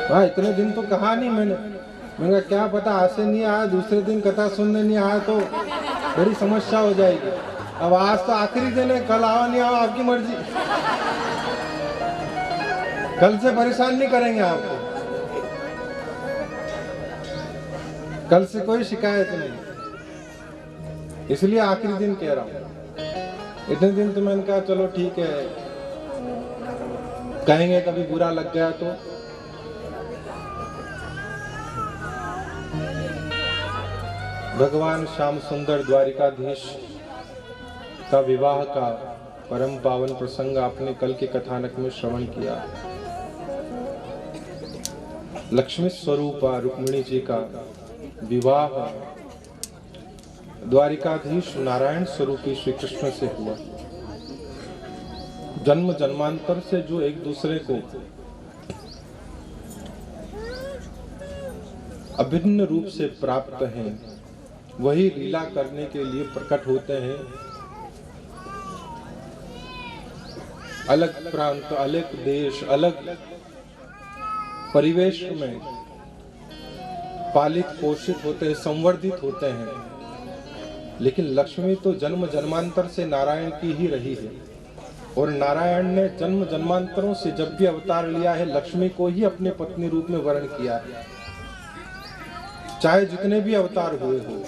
हाँ, इतने दिन तो कहा नहीं मैंने कहा क्या पता आज से नहीं आया, दूसरे दिन कथा सुनने नहीं आया तो बड़ी समस्या हो जाएगी। अब आज तो आखिरी दिन है, कल आओ नहीं आओ आपकी मर्जी। कल से परेशान नहीं करेंगे आपको, कल से कोई शिकायत नहीं, इसलिए आखिरी दिन कह रहा हूं। इतने दिन तो मैंने कहा चलो ठीक है, कहेंगे कभी बुरा लग गया तो। भगवान श्याम सुंदर द्वारिकाधीश का विवाह का परम पावन प्रसंग आपने कल के कथानक में श्रवण किया। लक्ष्मी स्वरूप रुक्मिणी जी का विवाह द्वारिकाधीश नारायण स्वरूपी श्री कृष्ण से हुआ। जन्म जन्मांतर से जो एक दूसरे को अभिन्न रूप से प्राप्त हैं, वही लीला करने के लिए प्रकट होते हैं। अलग प्रांत, अलग देश, अलग परिवेश में पालित पोषित होते हैं, संवर्धित होते हैं, लेकिन लक्ष्मी तो जन्म जन्मांतर से नारायण की ही रही है। और नारायण ने जन्म जन्मांतरों से जब भी अवतार लिया है, लक्ष्मी को ही अपने पत्नी रूप में वर्ण किया है, चाहे जितने भी अवतार हुए हो।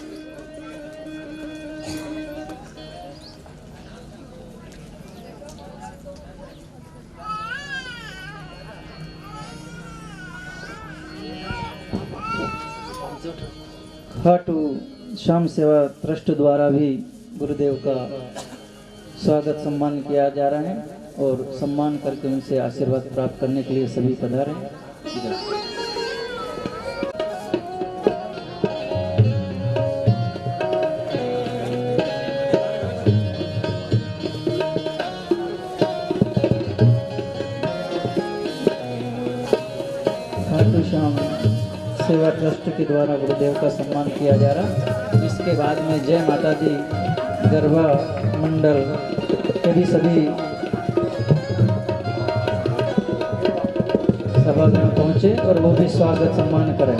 खाटू श्याम सेवा ट्रस्ट द्वारा भी गुरुदेव का स्वागत सम्मान किया जा रहा है और सम्मान करके उनसे आशीर्वाद प्राप्त करने के लिए सभी पधारे। खाटू श्याम सेवा ट्रस्ट के द्वारा गुरुदेव का सम्मान किया जा रहा। इसके बाद में जय माता दी गरबा मंडल के भी सभी सभा में पहुंचे और वो भी स्वागत सम्मान करें।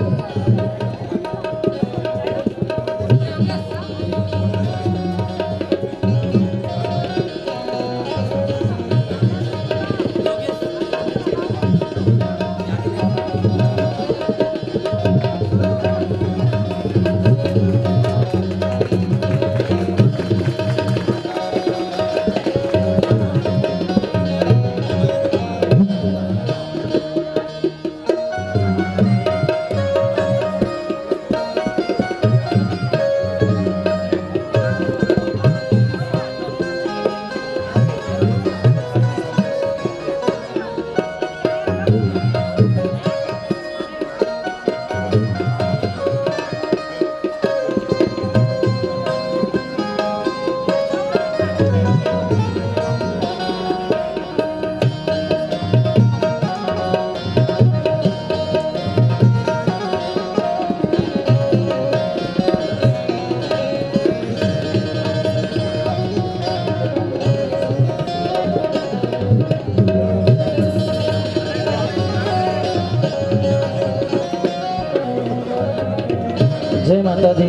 जय माता दी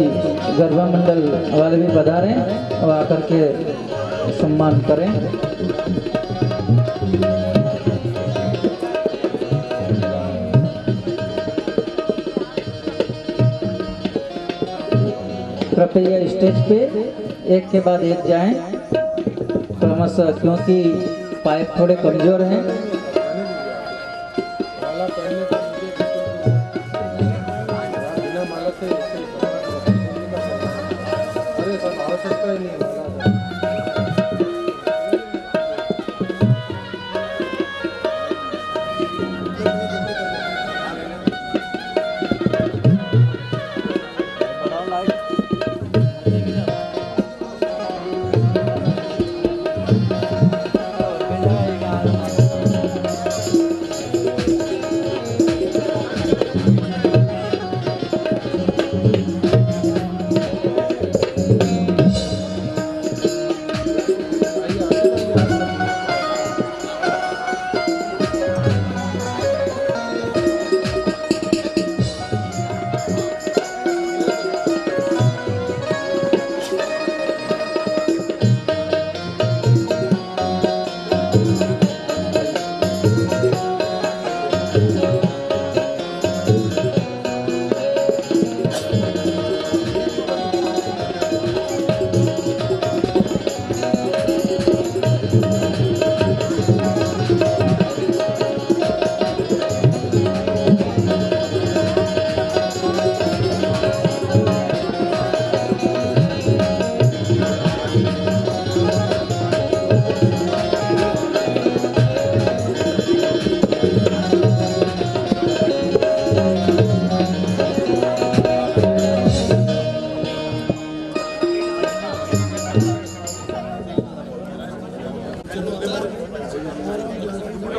गरबा मंडल वाले भी पधारें और आकर के सम्मान करें। कृपया स्टेज पे एक के बाद एक जाएं क्रमशः, क्योंकि पाइप थोड़े कमजोर हैं। माला पहनने का बिना माला से अरे सब आवश्यकता ही नहीं माला।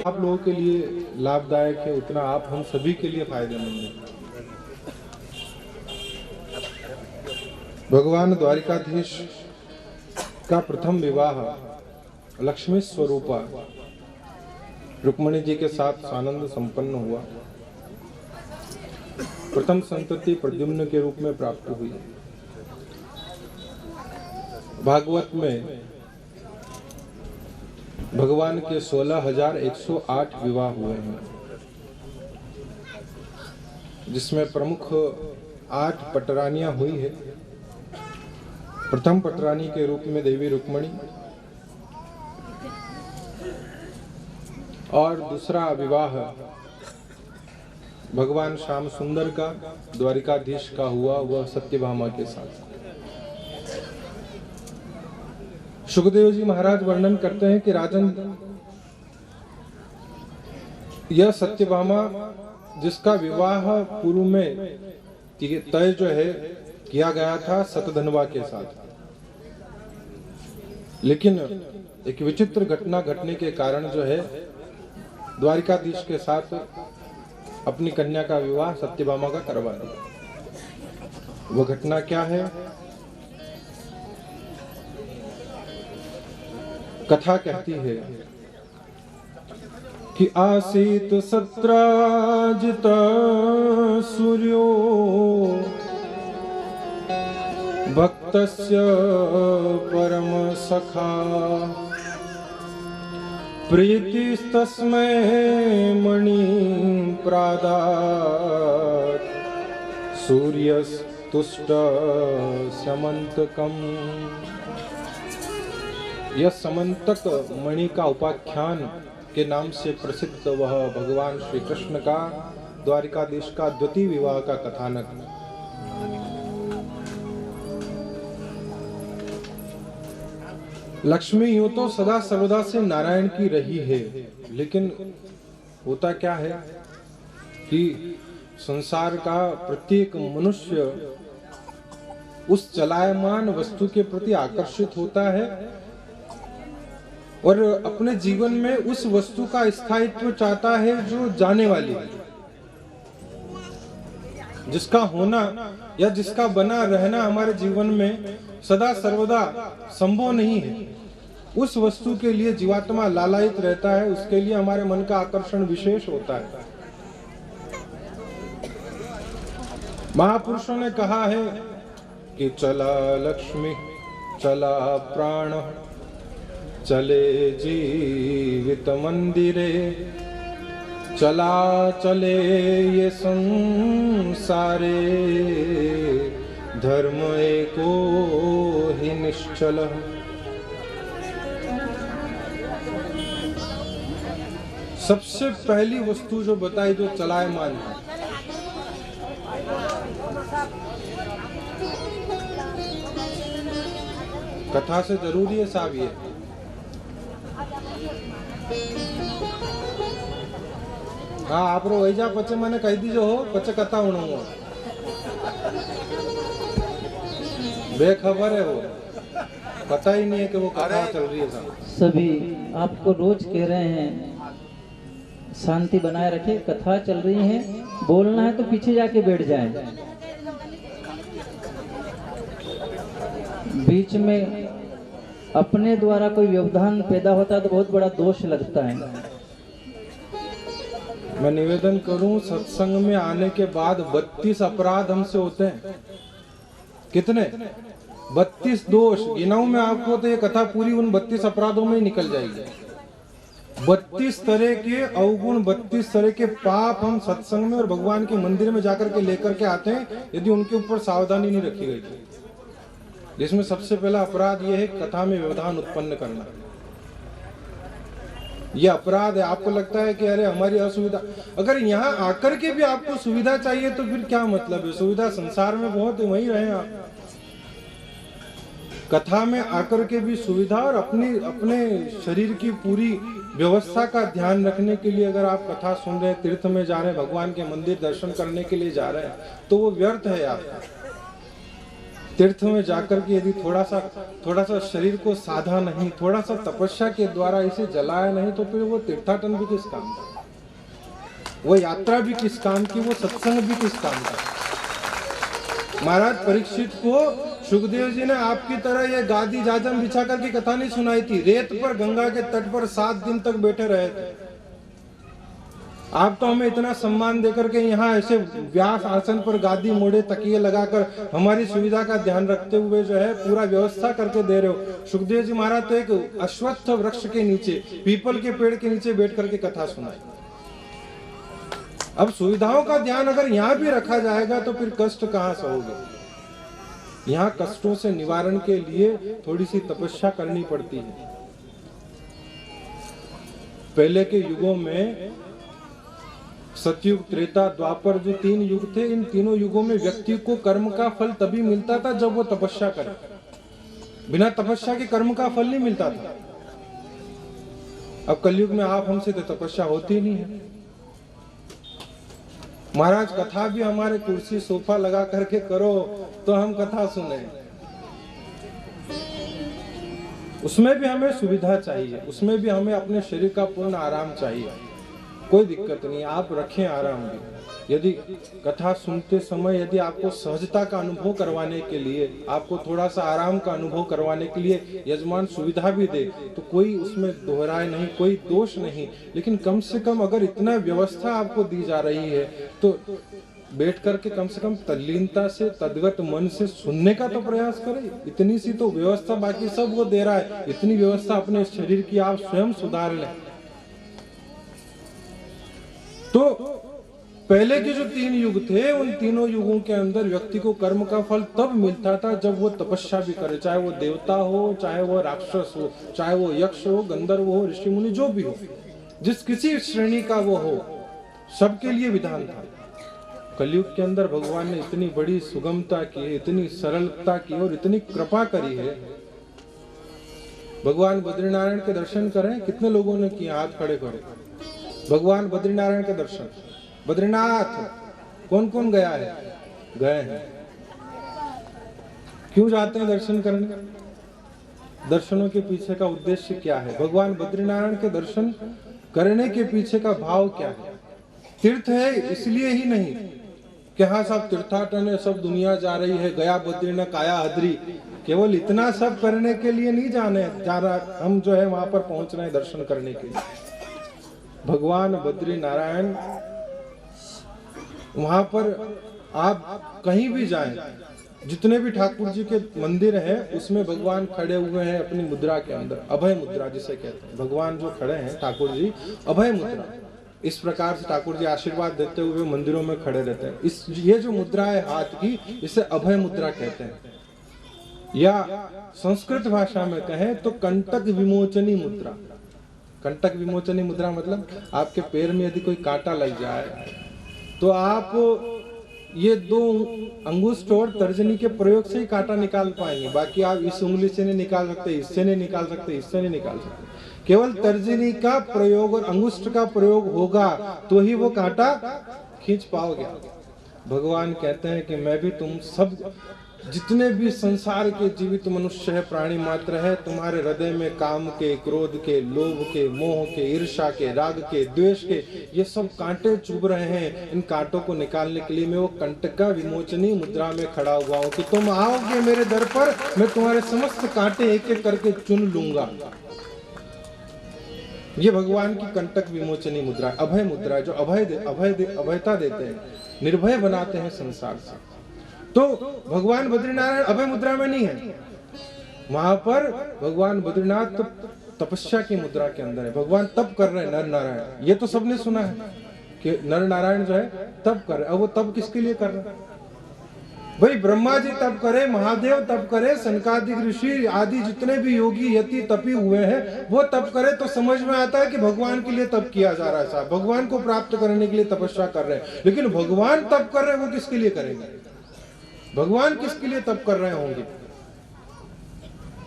आप लोगों के लिए लाभदायक है उतना आप हम सभी के लिए फायदेमंद है। भगवान द्वारिकाधीश का प्रथम विवाह लक्ष्मी स्वरूपा रुक्मिणी जी के साथ आनंद संपन्न हुआ। प्रथम संतति प्रद्युम्न के रूप में प्राप्त हुई। भागवत में भगवान के 16,108 विवाह हुए हैं, जिसमें प्रमुख 8 पटरानियां हुई है। प्रथम पटरानी के रूप में देवी रुक्मिणी और दूसरा विवाह भगवान श्याम सुंदर का द्वारिकाधीश का हुआ, वह सत्यभामा के साथ। सुखदेव जी महाराज वर्णन करते हैं कि राजन, यह सत्यभामा जिसका विवाह पूर्व में तय जो है किया गया था शतधन्वा के साथ, लेकिन एक विचित्र घटना घटने के कारण जो है द्वारिकाधीश के साथ अपनी कन्या का विवाह सत्यभामा का करवा दिया। वो घटना क्या है? कथा कहती है कि आसीत सत्राजित सूर्यो भक्तस्य परम सखा प्रीतिस्तस्मै मणि प्रादात् सूर्यस्तुष्ट समन्तकम्। यह समंतक मणि का उपाख्यान के नाम से प्रसिद्ध वह भगवान श्री कृष्ण का द्वारिकाधीश का द्वितीय विवाह का कथानक है। लक्ष्मी यूं तो सदा सर्वदा से नारायण की रही है, लेकिन होता क्या है कि संसार का प्रत्येक मनुष्य उस चलायमान वस्तु के प्रति आकर्षित होता है और अपने जीवन में उस वस्तु का स्थायित्व चाहता है जो जाने वाली है, जिसका होना या जिसका बना रहना हमारे जीवन में सदा सर्वदा संभव नहीं है। उस वस्तु के लिए जीवात्मा लालायित रहता है, उसके लिए हमारे मन का आकर्षण विशेष होता है। महापुरुषों ने कहा है कि चला लक्ष्मी चला प्राण चले जीवित मंदिरे, चला चले ये संसारे, धर्म एको ही निश्चल। सबसे पहली वस्तु जो बताई जो चलायमान है, कथा से जरूरी है साहब। ये हाँ आप वही जा पचे मैंने कह दीजो हो पचे कथा उड़ूंगा, बेखबर है वो, पता ही नहीं है कि वो कथा चल रही है साहब। सभी आपको रोज कह रहे हैं शांति बनाए रखे, कथा चल रही है, बोलना है तो पीछे जाके बैठ जाए। बीच में अपने द्वारा कोई व्यवधान पैदा होता है तो बहुत बड़ा दोष लगता है। मैं निवेदन करूं, सत्संग में आने के बाद 32 अपराध हमसे होते हैं। कितने? 32 दोष गिनाऊं मैं आपको तो ये कथा पूरी उन 32 अपराधों में ही निकल जाएगी। 32 तरह के अवगुण, 32 तरह के पाप हम सत्संग में और भगवान के मंदिर में जाकर के लेकर के आते हैं, यदि उनके ऊपर सावधानी नहीं रखी गई थी। जिसमें सबसे पहला अपराध यह है कथा में व्यवधान उत्पन्न करना। यह अपराध है। आपको लगता है कि अरे हमारी असुविधा, अगर यहाँ आकर के भी आपको सुविधा चाहिए तो फिर क्या मतलब है? सुविधा संसार में बहुत है, वहीं रहे आप। कथा में आकर के भी सुविधा और अपने शरीर की पूरी व्यवस्था का ध्यान रखने के लिए अगर आप कथा सुन रहे हैं, तीर्थ में जा रहे हैं, भगवान के मंदिर दर्शन करने के लिए जा रहे हैं, तो वो व्यर्थ है आपका। तीर्थ में जाकर के यदि थोड़ा सा शरीर को साधा नहीं, थोड़ा सा तपस्या के द्वारा इसे जलाया नहीं, तो फिर वो तीर्थाटन भी किस काम का, वो यात्रा भी किस काम की, वो सत्संग भी किस काम का। महाराज परीक्षित को सुखदेव जी ने आपकी तरह ये गादी जाजम बिछा करके कथा नहीं सुनाई थी, रेत पर गंगा के तट पर 7 दिन तक बैठे रहे थे। आप तो हमें इतना सम्मान देकर के यहाँ ऐसे व्यास आसन पर गादी मोड़े तकिए लगाकर हमारी सुविधा का ध्यान रखते हुए जो है पूरा व्यवस्था करके दे रहे हो। सुखदेव जी महाराज तो एक अश्वत्थ वृक्ष के नीचे, पीपल के पेड़ के नीचे बैठ करके कथा सुनाई। अब सुविधाओं का ध्यान अगर यहाँ भी रखा जाएगा तो फिर कष्ट कहाँ सहोगे। यहाँ कष्टों से निवारण के लिए थोड़ी सी तपस्या करनी पड़ती है। पहले के युगों में सतयुग, त्रेता, द्वापर जो 3 युग थे, इन तीनों युगों में व्यक्ति को कर्म का फल तभी मिलता था जब वो तपस्या करे। बिना तपस्या के कर्म का फल नहीं मिलता था। अब कलयुग में आप हमसे तो तपस्या होती नहीं है। महाराज कथा भी हमारे कुर्सी सोफा लगा करके करो तो हम कथा सुने, उसमें भी हमें सुविधा चाहिए, उसमें भी हमें अपने शरीर का पूर्ण आराम चाहिए। कोई दिक्कत नहीं, आप रखें आराम भी। यदि कथा सुनते समय यदि आपको सहजता का अनुभव करवाने के लिए, आपको थोड़ा सा आराम का अनुभव करवाने के लिए यजमान सुविधा भी दे तो कोई उसमें दोहराए नहीं, कोई दोष नहीं। लेकिन कम से कम अगर इतना व्यवस्था आपको दी जा रही है तो बैठ करके कम से कम तल्लीनता से, तद्गत मन से सुनने का तो प्रयास करें। इतनी सी तो व्यवस्था बाकी सब वो दे रहा है, इतनी व्यवस्था अपने शरीर की आप स्वयं सुधार लें। तो पहले के जो 3 युग थे, उन तीनों युगों के अंदर व्यक्ति को कर्म का फल तब मिलता था जब वो तपस्या भी करे, चाहे वो देवता हो, चाहे वो राक्षस हो, चाहे वो यक्ष हो, गंधर्व हो, ऋषि मुनि जो भी हो, जिस किसी श्रेणी का वो हो, सबके लिए विधान था। कलयुग के अंदर भगवान ने इतनी बड़ी सुगमता की है, इतनी सरलता की और इतनी कृपा करी है। भगवान बद्रीनारायण के दर्शन करें, कितने लोगों ने किया, हाथ खड़े करो। भगवान बद्रीनारायण के दर्शन, बद्रीनाथ कौन कौन गया है? गए हैं। क्यों जाते हैं दर्शन करने? दर्शनों के पीछे का उद्देश्य क्या है? भगवान बद्रीनारायण के दर्शन करने के पीछे का भाव क्या है? तीर्थ है इसलिए ही नहीं कि हाँ सब तीर्थाटन है, सब दुनिया जा रही है, गया बद्री न काया हद्री, केवल इतना सब करने के लिए नहीं जा रहा हम जो है वहां पर पहुंच रहे हैं दर्शन करने के लिए। भगवान बद्री नारायण, वहां पर आप कहीं भी जाएं, जितने भी ठाकुर जी के मंदिर हैं उसमें भगवान खड़े हुए हैं अपनी मुद्रा के अंदर, अभय मुद्रा जिसे कहते हैं। भगवान जो खड़े हैं ठाकुर जी, अभय मुद्रा, इस प्रकार से ठाकुर जी आशीर्वाद देते हुए मंदिरों में खड़े रहते हैं। ये जो मुद्रा है हाथ की, इसे अभय मुद्रा कहते हैं, या संस्कृत भाषा में कहें तो कंटक विमोचनी मुद्रा। कंटक विमोचनी मुद्रा मतलब आपके पैर में यदि कोई कांटा लग जाए तो आप ये 2 अंगुष्ठ और तर्जनी के प्रयोग से ही कांटा निकाल पाएंगे, बाकी आप इस उंगली से नहीं निकाल सकते, इससे नहीं निकाल सकते, इससे नहीं निकाल सकते। केवल तर्जनी का प्रयोग और अंगुष्ठ का प्रयोग होगा तो ही वो कांटा खींच पाओगे। भगवान कहते हैं कि मैं भी तुम सब जितने भी संसार के जीवित मनुष्य है, प्राणी मात्र है, तुम्हारे हृदय में काम के, क्रोध के, लोभ के, मोह के, ईर्ष्या के, राग के, द्वेष के ये सब कांटे चुभ रहे हैं। इन कांटों को निकालने के लिए मैं वो कंटका विमोचनी मुद्रा में खड़ा हुआ हूँ कि तुम आओगे मेरे दर पर, मैं तुम्हारे समस्त कांटे एक एक करके चुन लूंगा। ये भगवान की कंटक विमोचनी मुद्रा, अभय मुद्रा, जो अभयता देते हैं, निर्भय बनाते हैं संसार से। तो भगवान बद्रीनारायण अभय मुद्रा में नहीं है, वहां पर भगवान बद्रीनाथ तो तपस्या की मुद्रा के अंदर है। भगवान तप कर रहे हैं, नर नारायण। ये तो सबने सुना है कि नर नारायण जो है तप कर रहे हैं। अब वो तप किसके लिए कर रहे हैं? भाई ब्रह्मा जी तप करे, महादेव तप करे, सनकादिक ऋषि आदि जितने भी योगी यति तपी हुए हैं वो तप करे तो समझ में आता है कि भगवान के लिए तप किया जा रहा है साहब, भगवान को प्राप्त करने के लिए तपस्या कर रहे हैं। लेकिन भगवान तप कर रहे हैं, वो किसके लिए करेंगे? भगवान किसके लिए तप कर रहे होंगे?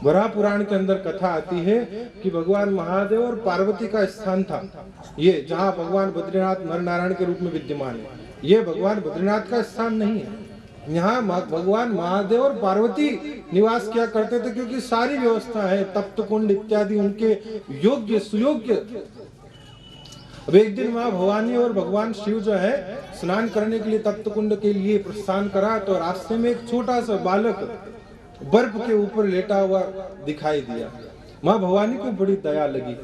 वराह पुराण के अंदर कथा आती है कि भगवान महादेव और पार्वती का स्थान था ये, जहां भगवान बद्रीनाथ नर नारायण के रूप में विद्यमान है। ये भगवान बद्रीनाथ का स्थान नहीं है, यहाँ भगवान महादेव और पार्वती निवास किया करते थे, क्योंकि सारी व्यवस्था है, तप्त कुंड इत्यादि उनके योग्य सुयोग्य। अब एक दिन माँ भवानी और भगवान शिव जो है स्नान करने के लिए तप्त कुंड के लिए प्रस्थान करा, तो रास्ते में एक छोटा सा बालक बर्फ के ऊपर लेटा हुआ दिखाई दिया। माँ भवानी को बड़ी दया लगी,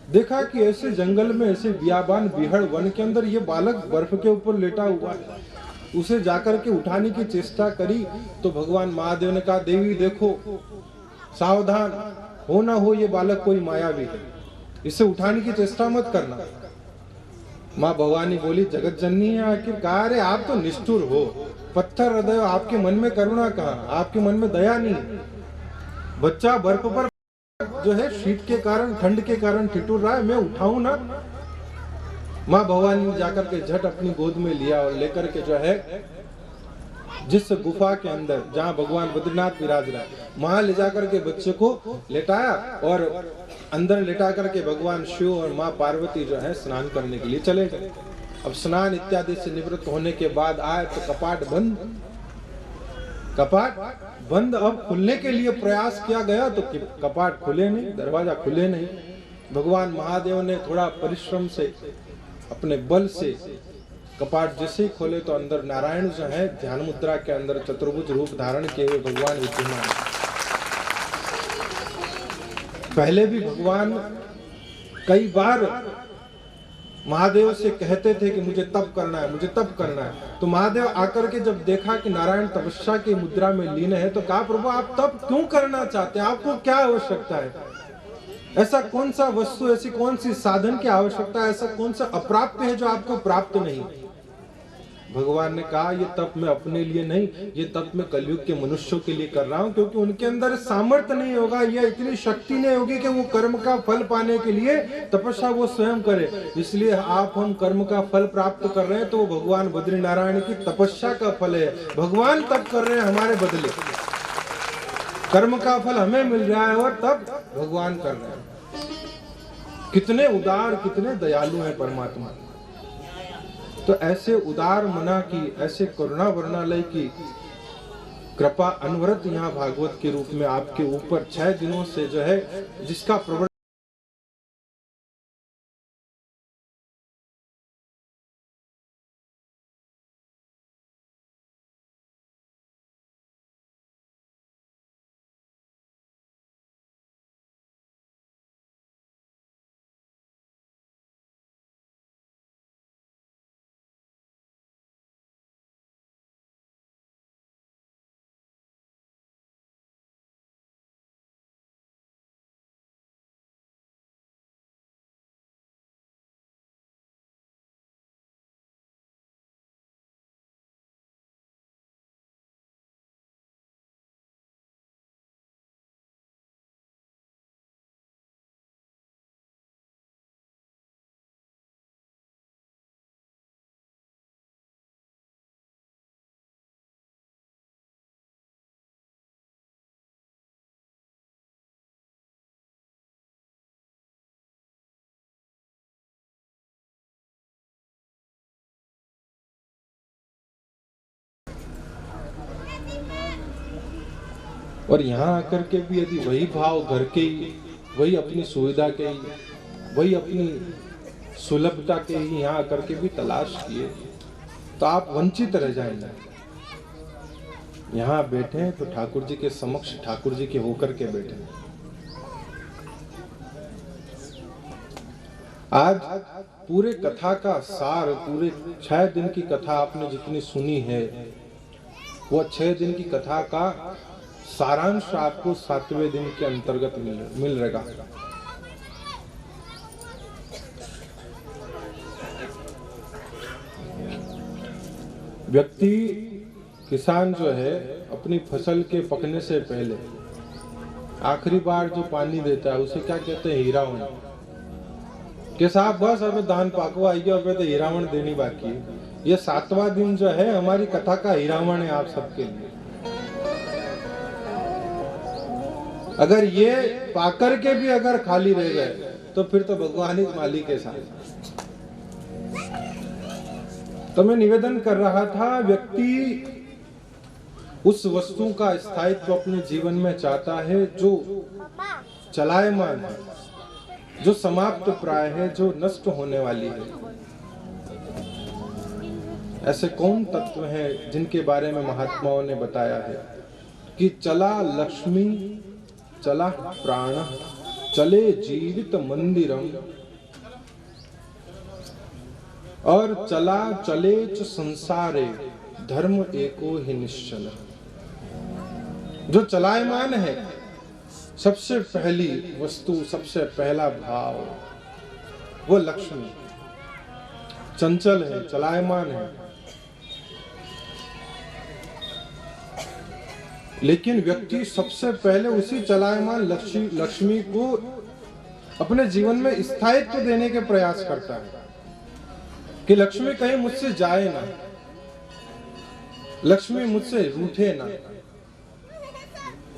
देखा कि ऐसे जंगल में, ऐसे बियाबान बिहड़ वन के अंदर ये बालक बर्फ के ऊपर लेटा हुआ है। उसे जाकर के उठाने की चेष्टा करी, तो भगवान महादेव ने कहा, देवी देखो, सावधान हो ना हो, ये बालक कोई मायावी है, इसे उठाने की चेष्टा मत करना। माँ भवानी बोली, जगत जननी है आखिरकार, आप तो निष्ठुर हो, पत्थर हृदय, आपके मन में करुणा कहाँ, आपके मन में दया नहीं। बच्चा बर्फ पर जो है शीत के कारण, ठंड के कारण ठिठुर रहा है, मैं उठाऊं ना। माँ भवानी ने जाकर के झट अपनी गोद में लिया और लेकर के जो है जिस गुफा के अंदर जहाँ भगवान बद्रीनाथ विराज रहा है, वहां ले जाकर के बच्चे को लेटाया और अंदर लेटा करके भगवान शिव और माँ पार्वती जो है स्नान करने के लिए चले गए। अब स्नान इत्यादि से निवृत्त होने के बाद आए तो कपाट बंद। अब खुलने के लिए प्रयास किया गया तो कपाट खुले नहीं, दरवाजा खुले नहीं। भगवान महादेव ने थोड़ा परिश्रम से, अपने बल से कपाट जैसे ही खोले तो अंदर नारायण जो है ध्यान मुद्रा के अंदर चतुर्भुज रूप धारण किए हुए भगवान विद्यमान। पहले भी भगवान कई बार महादेव से कहते थे कि मुझे तप करना है, मुझे तप करना है। तो महादेव आकर के जब देखा कि नारायण तपस्या की मुद्रा में लीन है, तो कहा, प्रभु आप तप क्यों करना चाहते हैं, आपको क्या आवश्यकता है, ऐसा कौन सा वस्तु, ऐसी कौन सी साधन की आवश्यकता है, ऐसा कौन सा अप्राप्त है जो आपको प्राप्त नहीं। भगवान ने कहा, ये तप मैं अपने लिए नहीं, ये तप मैं कलयुग के मनुष्यों के लिए कर रहा हूं, क्योंकि उनके अंदर सामर्थ्य नहीं होगा, यह इतनी शक्ति नहीं होगी कि वो कर्म का फल पाने के लिए तपस्या वो स्वयं करे। इसलिए आप हम कर्म का फल प्राप्त कर रहे हैं, तो वो भगवान बद्री नारायण की तपस्या का फल है। भगवान तप कर रहे हैं हमारे बदले, कर्म का फल हमें मिल रहा है और तप भगवान कर रहे हैं। कितने उदार, कितने दयालु हैं परमात्मा। तो ऐसे उदार मना की, ऐसे करुणा वर्णालय की कृपा अनवरत यहाँ भागवत के रूप में आपके ऊपर 6 दिनों से जो है, जिसका प्रवर्तन और यहाँ आकर के भी यदि वही भाव घर के ही, वही अपनी सुविधा के ही, वही अपनी सुलभता के ही यहाँ आकर के भी तलाश किए, तो आप वंचित रह जाएंगे। यहाँ बैठे तो ठाकुर जी के समक्ष ठाकुर जी के होकर के बैठे। आज पूरे कथा का सार, पूरे 6 दिन की कथा आपने जितनी सुनी है, वो 6 दिन की कथा का सारांश आपको 7वें दिन के अंतर्गत मिल रहेगा। व्यक्ति, किसान जो है, अपनी फसल के पकने से पहले आखिरी बार जो पानी देता है उसे क्या कहते हैं, हीरावण। कि साहब बस अब धान पाकवा आई गया, अब तो हीरावण देनी बाकी है। ये 7वां दिन जो है हमारी कथा का हीरावण है आप सबके लिए। अगर ये पाकर के भी अगर खाली रह गए तो फिर तो भगवान ही मालिक के साथ। तो मैं निवेदन कर रहा था, व्यक्ति उस वस्तु का स्थायित्व अपने जीवन में चाहता है जो चलायमान है, जो समाप्त प्राय है, जो नष्ट होने वाली है। ऐसे कौन तत्व हैं जिनके बारे में महात्माओं ने बताया है कि चला लक्ष्मी, चला प्राण, चले जीवित मंदिरम, और चला चलेच संसारे, धर्म एको ही निश्चल। जो चलायमान है, सबसे पहली वस्तु, सबसे पहला भाव, वो लक्ष्मी। चंचल है, चलायमान है, लेकिन व्यक्ति सबसे पहले उसी चलायमान लक्ष्मी को अपने जीवन में स्थायित्व देने के प्रयास करता है कि लक्ष्मी कहीं मुझसे जाए ना, लक्ष्मी मुझसे रूठे ना।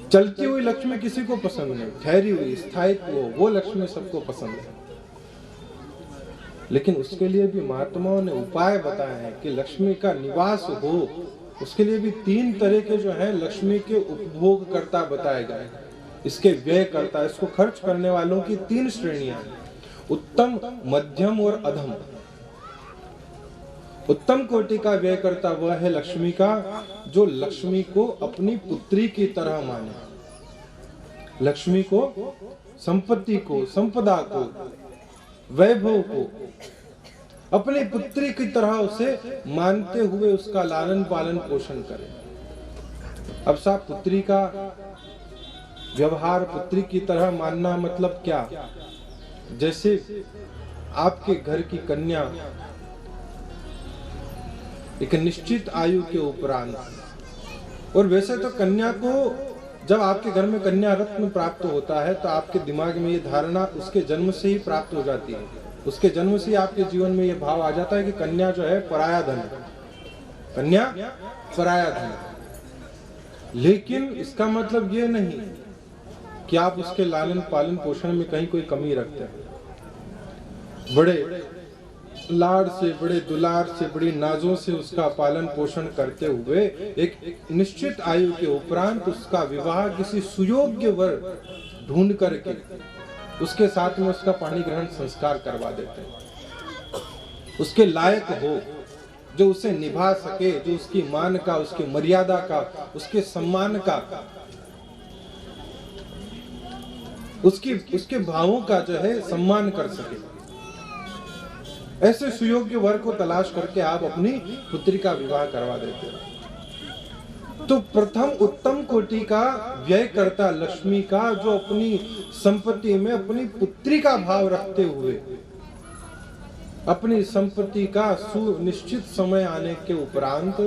चलती हुई लक्ष्मी किसी को पसंद नहीं, ठहरी हुई स्थायित्व वो लक्ष्मी सबको पसंद है। लेकिन उसके लिए भी महात्माओं ने उपाय बताए हैं कि लक्ष्मी का निवास हो। उसके लिए भी 3 तरह के जो है लक्ष्मी के उपभोग करता बताए गए। इसके व्यय करता, इसको खर्च करने वालों की 3 श्रेणियां हैं, उत्तम, मध्यम और अधम। उत्तम कोटि का व्यय करता वह है लक्ष्मी का जो लक्ष्मी को अपनी पुत्री की तरह माने, लक्ष्मी को, संपत्ति को, संपदा को, वैभव को अपनी पुत्री की तरह उसे मानते हुए उसका लालन पालन पोषण करें। अब साहब, पुत्री का व्यवहार पुत्री की तरह मानना मतलब क्या? जैसे आपके घर की कन्या एक निश्चित आयु के उपरांत, और वैसे तो कन्या को जब आपके घर में कन्या रत्न प्राप्त होता है तो आपके दिमाग में ये धारणा उसके जन्म से ही प्राप्त हो जाती है। उसके जन्म से ही आपके जीवन में ये भाव आ जाता है कि कन्या जो है पराया धन है, कन्या पराया धन। लेकिन इसका मतलब ये नहीं कि आप उसके लालन पालन पोषण में कहीं कोई कमी रखते हैं। बड़े लाड से, बड़े दुलार से, बड़ी नाजों से उसका पालन पोषण करते हुए एक निश्चित आयु के उपरांत उसका विवाह किसी सुयोग्य वर ढूंढ करके उसके साथ में उसका पाणी ग्रहण संस्कार करवा देते हैं। उसके लायक हो, जो उसे निभा सके, जो उसकी मान का, उसकी मर्यादा का, उसके सम्मान का, उसके भावों का जो है सम्मान कर सके। ऐसे सुयोग्य वर को तलाश करके आप अपनी पुत्री का विवाह करवा देते हैं। तो प्रथम उत्तम कोटि का व्यय करता लक्ष्मी का जो अपनी संपत्ति में अपनी पुत्री का भाव रखते हुए अपनी संपत्ति का सुनिश्चित समय आने के उपरांत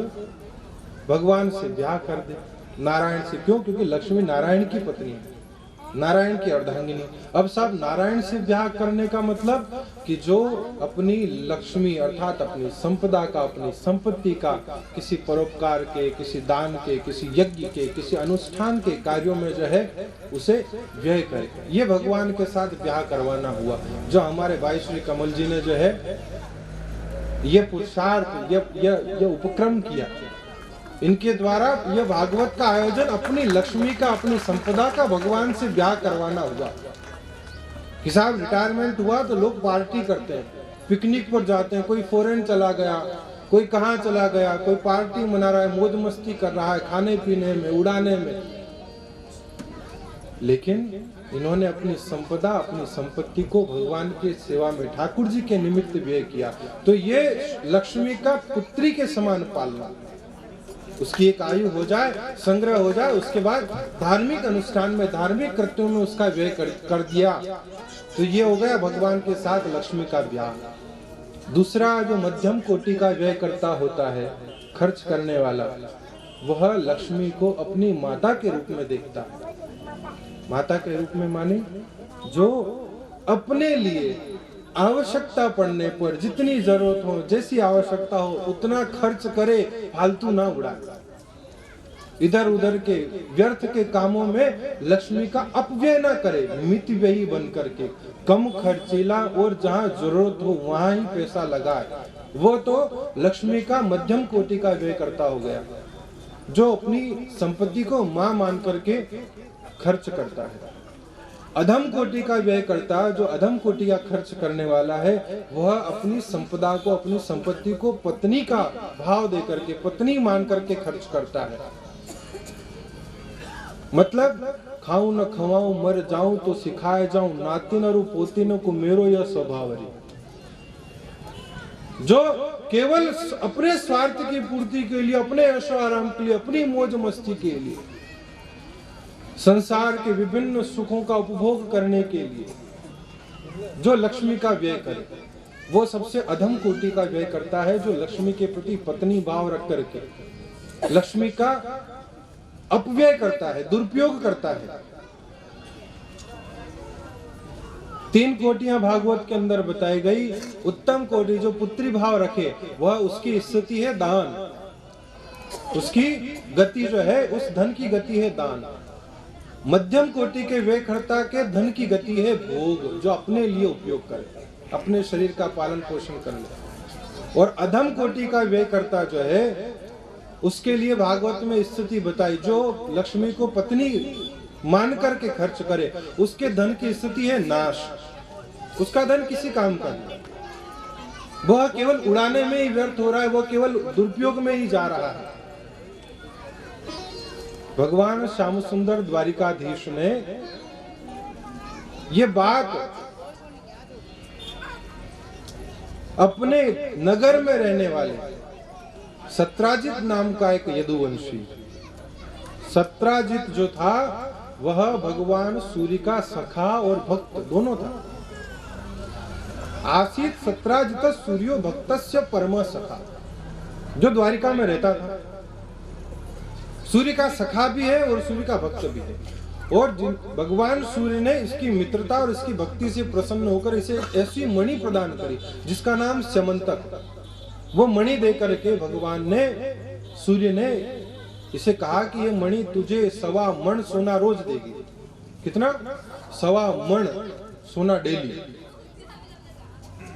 भगवान से ब्याह कर दे, नारायण से। क्यों? क्योंकि लक्ष्मी नारायण की पत्नी है, नारायण की अर्धांगिनी। अब साहब, नारायण से ब्याह करने का मतलब कि जो अपनी लक्ष्मी अर्थात अपनी संपदा का, अपनी संपत्ति का किसी परोपकार के, किसी दान के, किसी यज्ञ के, किसी अनुष्ठान के कार्यों में जो है उसे व्यय करे, ये भगवान के साथ ब्याह करवाना हुआ। जो हमारे भाई श्री कमल जी ने जो है ये पुरुषार्थ, ये उपक्रम किया, इनके द्वारा यह भागवत का आयोजन अपनी लक्ष्मी का, अपनी संपदा का भगवान से ब्याह करवाना हुआ। कि साहब रिटायरमेंट हुआ तो लोग पार्टी करते हैं, पिकनिक पर जाते हैं, कोई फॉरेन चला गया, कोई कहाँ चला गया, कोई पार्टी मना रहा है, मौज मस्ती कर रहा है, खाने पीने में, उड़ाने में। लेकिन इन्होंने अपनी संपदा, अपनी संपत्ति को भगवान की सेवा में ठाकुर जी के निमित्त व्यय किया। तो ये लक्ष्मी का पुत्री के समान पालना, उसकी एक आयु हो जाए, संग्रह हो जाए, उसके बाद धार्मिक अनुष्ठान में, धार्मिक कृत्यों में उसका व्यय कर दिया, तो ये हो गया भगवान के साथ लक्ष्मी का ब्याह। दूसरा जो मध्यम कोटि का व्यय करता होता है, खर्च करने वाला, वह लक्ष्मी को अपनी माता के रूप में देखता है। माता के रूप में माने जो अपने लिए आवश्यकता पड़ने पर जितनी जरूरत हो, जैसी आवश्यकता हो उतना खर्च करे, फालतू ना उड़ाए। इधर उधर के व्यर्थ के कामों में लक्ष्मी का अपव्यय ना करे, मितव्ययी बन करके कम खर्चीला और जहाँ जरूरत हो वहां ही पैसा लगाए। वो तो लक्ष्मी का मध्यम कोटि का व्यय करता हो गया। जो अपनी संपत्ति को मां मान करके खर्च करता है। अधम कोटि का व्यय करता, जो अधम कोटि का खर्च करने वाला है, वह अपनी संपदा को, अपनी संपत्ति को पत्नी का भाव दे करके, पत्नी मान करके खर्च करता है। मतलब खाऊं न खवाऊं मर जाऊं तो सिखाए जाऊं, नातिनरु पोतिनों को मेरो यह स्वभाव रे। जो केवल अपने स्वार्थ की पूर्ति के लिए, अपने ऐशो आराम के लिए, अपनी मौज मस्ती के लिए, संसार के विभिन्न सुखों का उपभोग करने के लिए जो लक्ष्मी का व्यय करे, वो सबसे अधम कोटि का व्यय करता है। जो लक्ष्मी के प्रति पत्नी भाव रख करके लक्ष्मी का अपव्यय करता है, दुरुपयोग करता है। 3 कोटियां भागवत के अंदर बताई गई। उत्तम कोटि जो पुत्री भाव रखे, वह उसकी स्थिति है दान, उसकी गति जो है, उस धन की गति है दान। मध्यम कोटि के व्ययकर्ता के धन की गति है भोग, जो अपने लिए उपयोग करे, अपने शरीर का पालन पोषण कर ले। और अधम कोटि का व्ययकर्ता जो है, उसके लिए भागवत में स्थिति बताई, जो लक्ष्मी को पत्नी मान करके खर्च करे, उसके धन की स्थिति है नाश, उसका धन किसी काम का नहीं, वह केवल उड़ाने में ही व्यर्थ हो रहा है, वह केवल दुरुपयोग में ही जा रहा है। भगवान श्याम सुंदर द्वारिकाधीश ने ये बात अपने नगर में रहने वाले सत्राजित नाम का एक यदुवंशी, सत्राजित जो था वह भगवान सूर्य का सखा और भक्त दोनों था। आसीत सत्राजित सूर्यो भक्तस्य परम सखा, जो द्वारिका में रहता था, सूर्य का सखा भी है और सूर्य का भक्त भी है। और भगवान सूर्य ने इसकी मित्रता और इसकी भक्ति से प्रसन्न होकर इसे ऐसी मणि प्रदान करी जिसका नाम स्यमंतक। वो मणि दे करके भगवान ने, सूर्य ने इसे कहा कि ये मणि तुझे 1.25 मण सोना रोज देगी। कितना? 1.25 मण सोना डेली।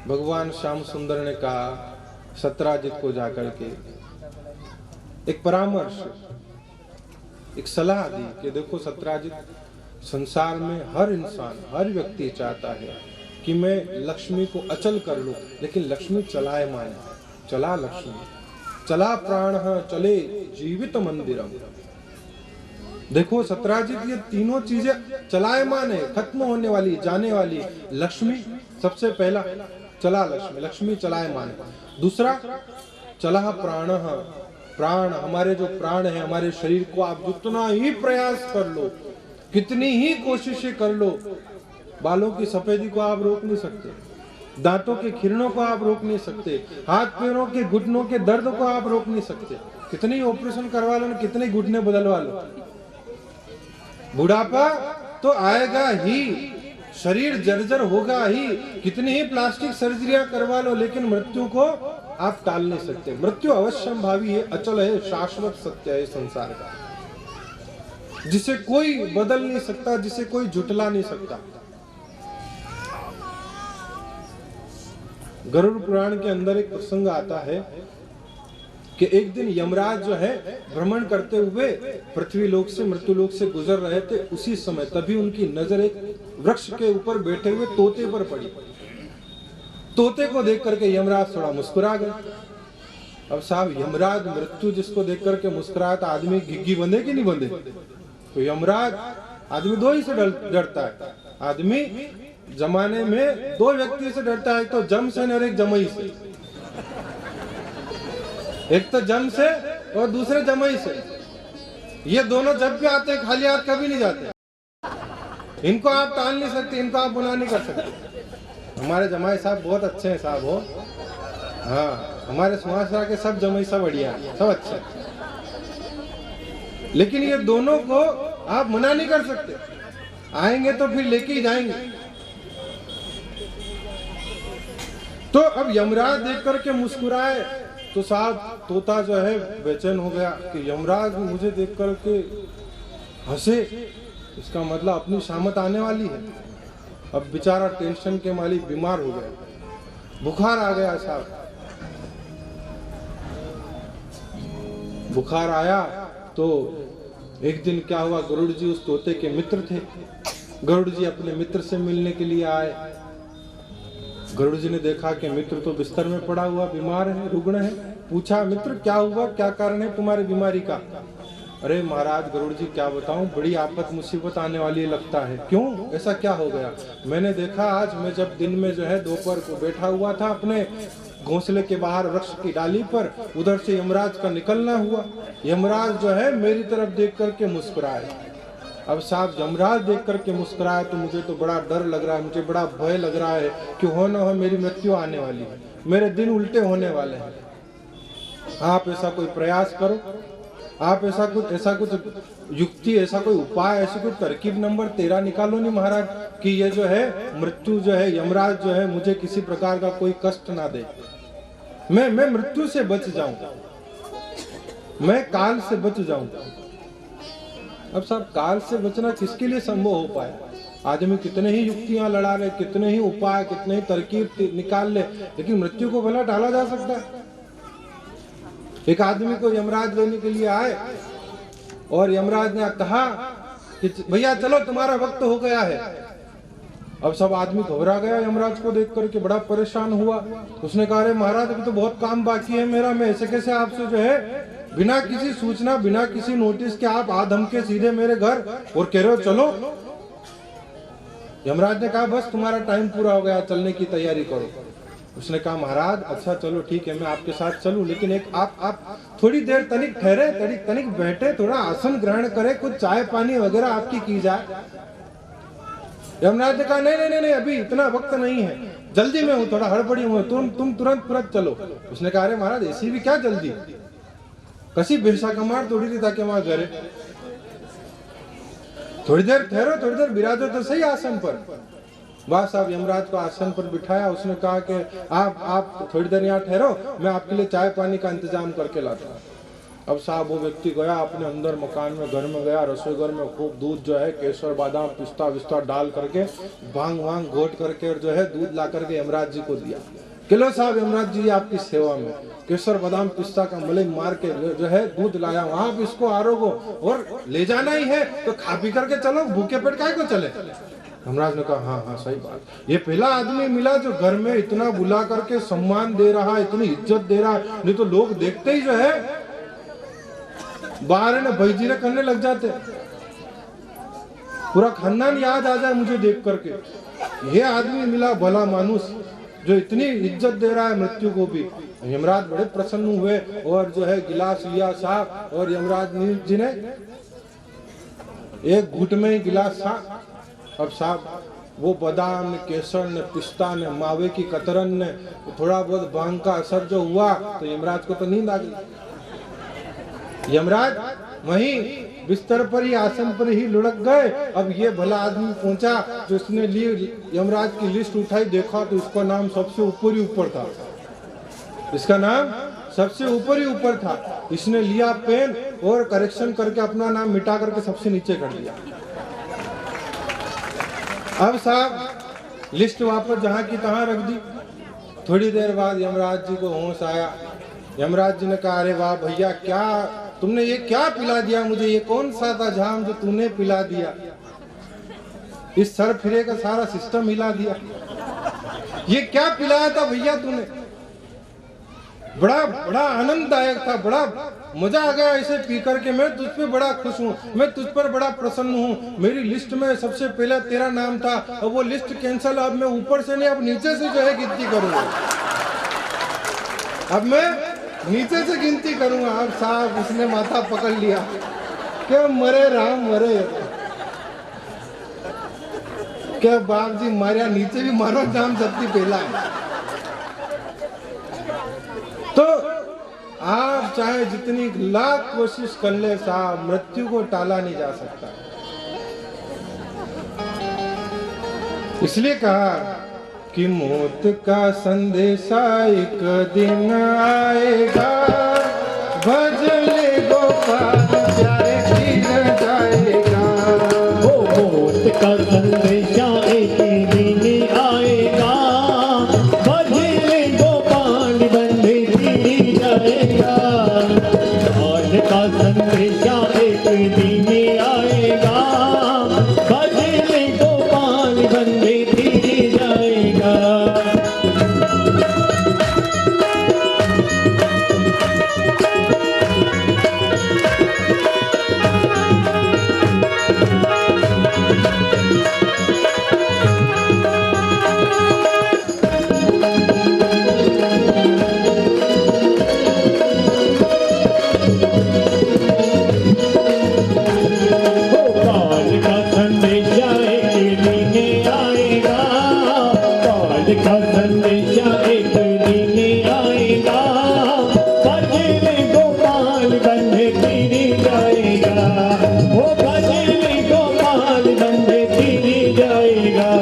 भगवान श्याम सुंदर ने कहा सत्राजित को जाकर के एक परामर्श, एक सलाह दी कि देखो सत्राजित, संसार में हर इंसान, हर व्यक्ति चाहता है कि मैं लक्ष्मी को अचल कर लूं, लेकिन लक्ष्मी चलायमान है। चला लक्ष्मी, चला प्राण चले जीवित मंदिरम। देखो सत्राजित, ये तीनों चीजें चलायमान है, खत्म होने वाली, जाने वाली। लक्ष्मी सबसे पहला, चला लक्ष्मी, लक्ष्मी चलायमान है। दूसरा चला प्राण, प्राण, हमारे जो प्राण है, हमारे शरीर को आप जितना ही प्रयास कर लो, कितनी ही कोशिशें कर लो, बालों की सफेदी को आप रोक नहीं सकते, दांतों के खिरणों को आप रोक नहीं सकते, हाथ पैरों के घुटनों के दर्द को आप रोक नहीं सकते। कितनी ऑपरेशन करवा लो, कितने घुटने बदलवा लो, बुढ़ापा तो आएगा ही, शरीर जर्जर होगा ही, कितनी ही प्लास्टिक सर्जरियां करवा लो, लेकिन मृत्यु को आप टाल नहीं सकते। मृत्यु अवश्यंभावी है, अचल है, शाश्वत सत्य है संसार का, जिसे कोई बदल नहीं सकता, जिसे कोई झुटला नहीं सकता। गरुड़ पुराण के अंदर एक प्रसंग आता है कि एक दिन यमराज जो है भ्रमण करते हुए पृथ्वी लोक से मृत्यु लोक से गुजर रहे थे। उसी समय तभी उनकी नजर एक वृक्ष के ऊपर बैठे हुए तोते पर पड़ी। तोते को देख करके यमराज थोड़ा मुस्कुरा गए। अब साहब, यमराज मृत्यु जिसको देख करके मुस्कुराया तो आदमी घिग्गी बंधे कि नहीं बंधे? तो यमराज, आदमी दो ही से डरता है। आदमी जमाने में 2 व्यक्ति से डरता है, तो जम से और एक जमई से। एक तो जम से और दूसरे जमई से। ये दोनों जब भी आते हैं खाली हाथ कभी नहीं जाते। इनको आप टाल नहीं सकते, इनको आप बुला नहीं कर सकते। हमारे जमाई साहब बहुत अच्छे हैं साहब हो। हाँ, हमारे सुहासरा के सब जमाई सब बढ़िया है, सब अच्छे। लेकिन ये दोनों को आप मना नहीं कर सकते, आएंगे तो फिर लेके ही जाएंगे। तो अब यमराज देख करके मुस्कुराए तो साहब तोता जो है बेचैन हो गया कि यमराज मुझे देख करके हंसे, इसका मतलब अपनी शामत आने वाली है। अब बेचारा टेंशन के मालिक बीमार हो गया, बुखार आ गया साहब। बुखार आया तो एक दिन क्या हुआ, गरुड़ जी उस तोते के मित्र थे। गरुड़ जी अपने मित्र से मिलने के लिए आए। गरुड़ जी ने देखा कि मित्र तो बिस्तर में पड़ा हुआ, बीमार है, रुग्ण है। पूछा, मित्र क्या हुआ, क्या कारण है तुम्हारी बीमारी का? अरे महाराज गरुड़ जी क्या बताऊं, बड़ी आफत मुसीबत आने वाली है लगता है। क्यों, ऐसा क्या हो गया? मैंने देखा आज मैं जब दिन में जो है दोपहर को बैठा हुआ था अपने घोंसले के बाहर वृक्ष की डाली पर, उधर से यमराज का निकलना हुआ। यमराज जो है मेरी तरफ देख करके मुस्कुराए। अब साहब यमराज देख करके मुस्कुराए तो मुझे तो बड़ा डर लग रहा है, मुझे बड़ा भय लग रहा है कि हो न हो मेरी मृत्यु आने वाली है, मेरे दिन उल्टे होने वाले हैं। आप ऐसा कोई प्रयास करो, आप ऐसा कुछ युक्ति, ऐसा कोई उपाय, ऐसी कोई तरकीब नंबर 13 निकालो नहीं महाराज, कि ये जो है मृत्यु जो है, यमराज जो है मुझे किसी प्रकार का कोई कष्ट ना दे, मैं मृत्यु से बच जाऊं, मैं काल से बच जाऊं। अब साहब काल से बचना किसके लिए संभव हो पाया? आदमी कितने ही युक्तियां लड़ा ले, कितने ही उपाय, कितने ही तरकीब निकाल ले, लेकिन मृत्यु को भला टाला जा सकता है? एक आदमी को यमराज लेने के लिए आए और यमराज ने कहा कि भैया चलो तुम्हारा वक्त हो गया है। अब सब आदमी घबरा गया, यमराज को देख करके बड़ा परेशान हुआ। उसने कहा, अरे महाराज अभी तो बहुत काम बाकी है मेरा, मैं ऐसे कैसे आपसे जो है बिना किसी सूचना, बिना किसी नोटिस के आप आधम के सीधे मेरे घर और कह रहे हो चलो। यमराज ने कहा, बस तुम्हारा टाइम पूरा हो गया, चलने की तैयारी करो। उसने कहा, महाराज अच्छा चलो ठीक है, मैं आपके साथ चलूं, लेकिन एक आप थोड़ी देर तनिक ठहरे, तनिक बैठे, थोड़ा आसन ग्रहण करें, कुछ चाय पानी वगैरह आपकी की जाए। यमराज ने कहा, नहीं, अभी इतना वक्त नहीं है, जल्दी में हूँ, थोड़ा हड़बड़ी हूँ, तुम तुरंत चलो। उसने कहा, अरे महाराज ऐसी भी क्या जल्दी, कसी बेसा कमार थोड़ी रही था कि वहां घरे, थोड़ी देर ठहरो, थोड़ी देर बिराजो तो सही आसन पर। वाह साहब, यमराज को आसन पर बिठाया। उसने कहा कि आप थोड़ी देर यहाँ ठहरो, मैं आपके लिए चाय पानी का इंतजाम करके लाता हूँ। अब साहब वो व्यक्ति गया अपने अंदर मकान में, घर में गया, रसोई घर में खूब दूध जो है केसर बादाम पिस्ता विस्ता डाल करके भांग वांग घोट करके और जो है दूध ला करके यमराज जी को दिया। किलो साहब यमराज जी आपकी सेवा में, केसर बादाम पिस्ता का मलाई मार के जो है दूध लाया हूँ, आप इसको आरोगो और ले जाना ही है तो खा पी करके चलो, भूखे पेट काहे को चले। यमराज ने कहा, हाँ सही बात। ये पहला आदमी मिला जो घर में इतना बुला करके सम्मान दे रहा है, इतनी इज्जत दे रहा है, नहीं तो लोग देखते ही जो है बाहर न भैजीरे करने लग जाते, पूरा खानदान याद आ जाए मुझे देख करके। ये आदमी मिला भला मानुस जो इतनी इज्जत दे रहा है मृत्यु को भी। यमराज बड़े प्रसन्न हुए और जो है गिलास लिया साहब, और यमराज जी ने एक घूंट में ही गिलास था। अब साहब वो बादाम ने, केसर ने, पिस्ता ने, मावे की कतरन ने, थोड़ा बहुत भांग का असर जो हुआ तो यमराज को तो नींद आ गई। यमराज वहीं बिस्तर पर ही, आसन पर ही लुढ़क गए। अब ये भला आदमी पहुंचा जो उसने यमराज की लिस्ट उठाई, देखा तो इसका नाम सबसे ऊपर ही ऊपर था, इसका नाम सबसे ऊपर ही ऊपर था। इसने लिया पेन और करेक्शन करके अपना नाम मिटा करके सबसे नीचे कर दिया। अब साहब लिस्ट वापस जहां की तहां रख दी। थोड़ी देर बाद यमराज जी को होश आया। यमराज जी ने कहा, अरे वाह भैया, क्या तुमने ये क्या पिला दिया मुझे, ये कौन सा था जाम जो तूने पिला दिया, इस सर फिरे का सारा सिस्टम हिला दिया, ये क्या पिलाया था भैया तूने। बड़ा आनंददायक था, बड़ा मजा आ गया इसे पी करके, मैं तुझ पे बड़ा खुश हूँ, मैं तुझ पर बड़ा प्रसन्न हूँ। मेरी लिस्ट में सबसे पहले तेरा नाम था, अब वो लिस्ट कैंसिल, अब मैं ऊपर से नहीं, अब नीचे से जो है गिनती करूंगा, अब मैं नीचे से गिनती करूंगा। अब साहब उसने माथा पकड़ लिया क्या मरे राम मरे, क्या बाप जी मारिया, नीचे भी मारो, नाम सबकी पहला है। तो आप चाहे जितनी लाख कोशिश कर ले साहब, मृत्यु को टाला नहीं जा सकता। इसलिए कहा कि मौत का संदेशा एक दिन आएगा, भज ले गोपाल प्यारे दिन जाएगा। वो मौत का संदेशा एक दिन आएगा, भज ले गोपाल बंदे दिन जाएगा। मौत का संदेशा पाल का संदेशा एक दिन आएगा, भजन गोपाल बंधे फिर जाएगा, वो भजन गोपाल बंधे फिर जाएगा।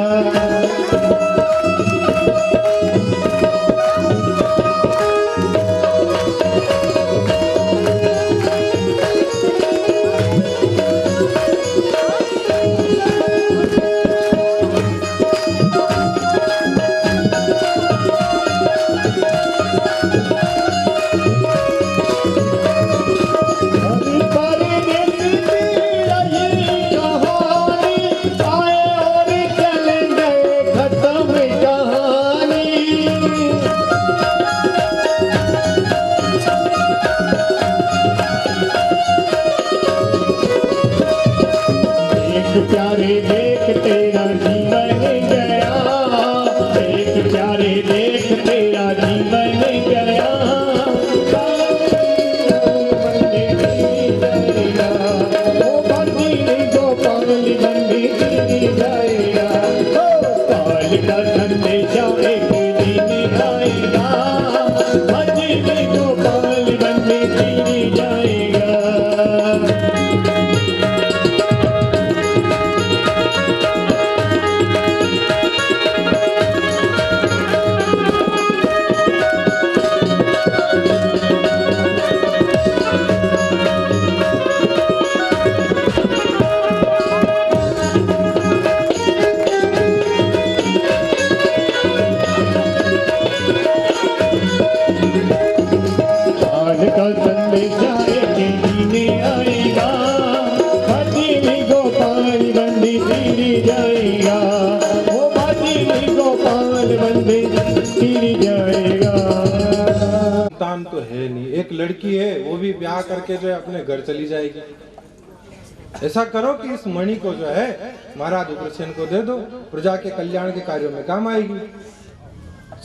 प्यारे देख तेरा जीवन गया, एक प्यारे देख तेरा जीवन गया, वो भजन गोपाल बंधे फिर जाएगा, पाल का संदेशा एक दिन आएगा, भजन गोपाल बंधे फिर जाएगा। का संदेशा एक दिन आएगा, भजन गोपाल बंधे फिर जाएगा, वो भजन गोपाल बंधे फिर जाएगा। संतान तो है नहीं, एक लड़की है वो भी ब्याह करके जो है अपने घर चली जाएगी। ऐसा करो कि इस मणि को जो है महाराज उग्रसेन को दे दो, प्रजा के कल्याण के कार्यों में काम आएगी।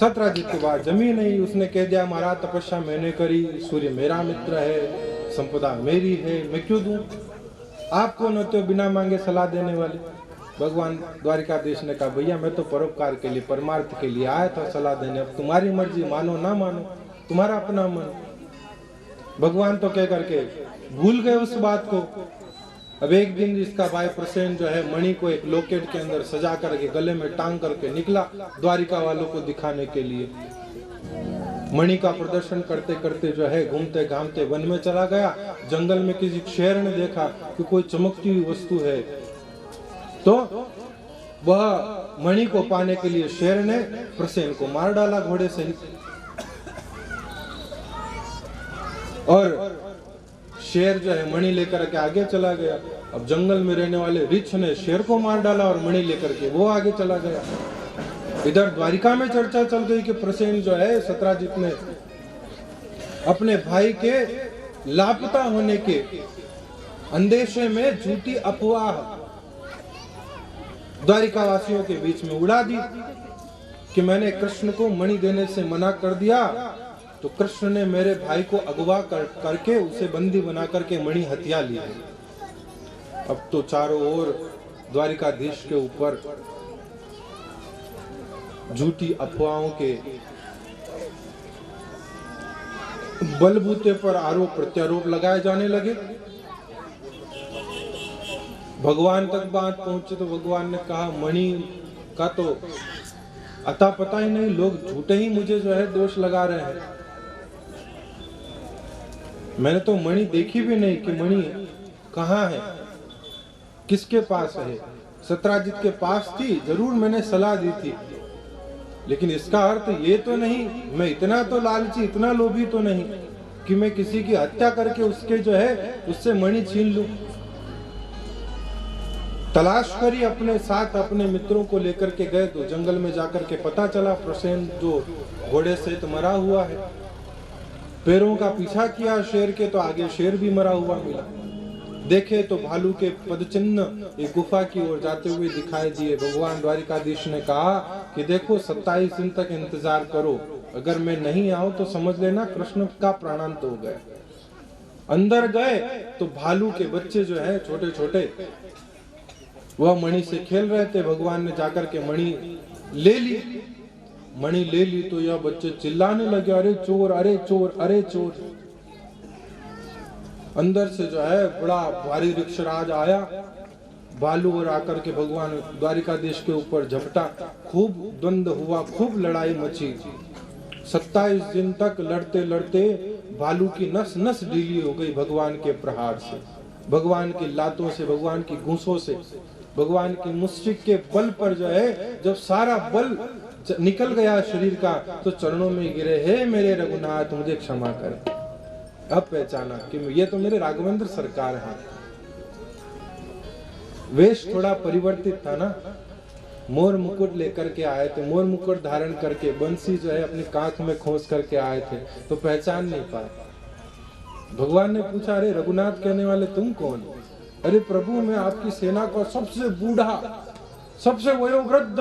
सत्राजित के बाद जमी नहीं, उसने कह दिया महाराज तपस्या मैंने करी, सूर्य मेरा मित्र है, संपदा मेरी है, मैं क्यों दूं? आप कौन होते हो बिना मांगे सलाह देने वाले? भगवान द्वारिकाधीश ने कहा भैया मैं तो परोपकार के लिए परमार्थ के लिए आया था सलाह देने, अब तुम्हारी मर्जी, मानो ना मानो तुम्हारा अपना मन। भगवान तो कह करके भूल गए उस बात को। अब एक दिन इसका भाई प्रसेन जो है मणि को एक लॉकेट के अंदर सजा करके गले में टांग करके निकला द्वारिका वालों को दिखाने के लिए। मणि का प्रदर्शन करते करते जो है घूमते घामते वन में चला गया। जंगल में किसी शेर ने देखा कि कोई चमकती हुई वस्तु है, तो वह मणि को पाने के लिए शेर ने प्रसेन को मार डाला घोड़े सहित। और शेर जो है मणि लेकर के आगे चला गया। अब जंगल में रहने वाले रीछ ने शेर को मार डाला और मणि लेकर के वो आगे चला गया। इधर द्वारिका में चर्चा चल गई कि प्रसेन जो है सत्राजित ने अपने भाई के लापता होने के अंदेशे में झूठी अफवाह द्वारिका वासियों के बीच में उड़ा दी कि मैंने कृष्ण को मणि देने से मना कर दिया, तो कृष्ण ने मेरे भाई को अगवा करके उसे बंदी बना करके मणि हत्या ली है। अब तो चारों ओर द्वारिकाधीश के ऊपर झूठी अफवाहों के बलबूते पर आरोप प्रत्यारोप लगाए जाने लगे। भगवान तक बात पहुंची तो भगवान ने कहा मणि का तो अता पता ही नहीं, लोग झूठे ही मुझे जो है दोष लगा रहे हैं। मैंने तो मणि देखी भी नहीं कि मणि कहाँ है, किसके पास है। सत्राजित के पास थी, जरूर मैंने सलाह दी थी, लेकिन इसका अर्थ ये तो नहीं, मैं इतना तो लालची, इतना लोभी तो नहीं कि मैं किसी की हत्या करके उसके जो है उससे मणि छीन लूं। तलाश करी, अपने साथ अपने मित्रों को लेकर के गए तो जंगल में जाकर के पता चला प्रसेन जो घोड़े सहित मरा हुआ है। पैरों का पीछा किया शेर के तो आगे शेर भी मरा हुआ मिला। देखे तो भालू के पदचिन्ह एक गुफा की ओर जाते हुए दिखाई दिए। भगवान द्वारिकाधीश ने कहा कि देखो 27 दिन तक इंतजार करो, अगर मैं नहीं आऊं तो समझ लेना कृष्ण का प्राणांत हो गया। अंदर गए तो भालू के बच्चे जो है छोटे छोटे वह मणि से खेल रहे थे। भगवान ने जाकर के मणि ले ली मणि ले ली तो यह बच्चे चिल्लाने लगे, अरे चोर, अरे चोर, अरे चोर। अंदर से जो है बड़ा भारी रिक्षराज आया, भालू और आकर के भगवान द्वारिकाधीश के ऊपर झपटा। खूब द्वंद्व हुआ, खूब लड़ाई मची। 27 दिन तक लड़ते लड़ते भालू की नस नस ढीली हो गई भगवान के प्रहार से, भगवान की लातों से, भगवान की घूंसों से, भगवान की मुष्टिक के बल पर जो है जब सारा बल निकल गया शरीर का तो चरणों में गिरे, हे मेरे रघुनाथ मुझे क्षमा कर। अब पहचाना कि ये तो मेरे राघवेंद्र सरकार हैं। वेश थोड़ा परिवर्तित था ना, मोर मुकुट लेकर के आए थे, मोर मुकुट धारण करके बंसी जो है अपनी कांख में खोस करके आए थे, तो पहचान नहीं पाए। भगवान ने पूछा, अरे रघुनाथ कहने वाले तुम कौन? अरे प्रभु मैं आपकी सेना का सबसे बूढ़ा, सबसे वयोवृद्ध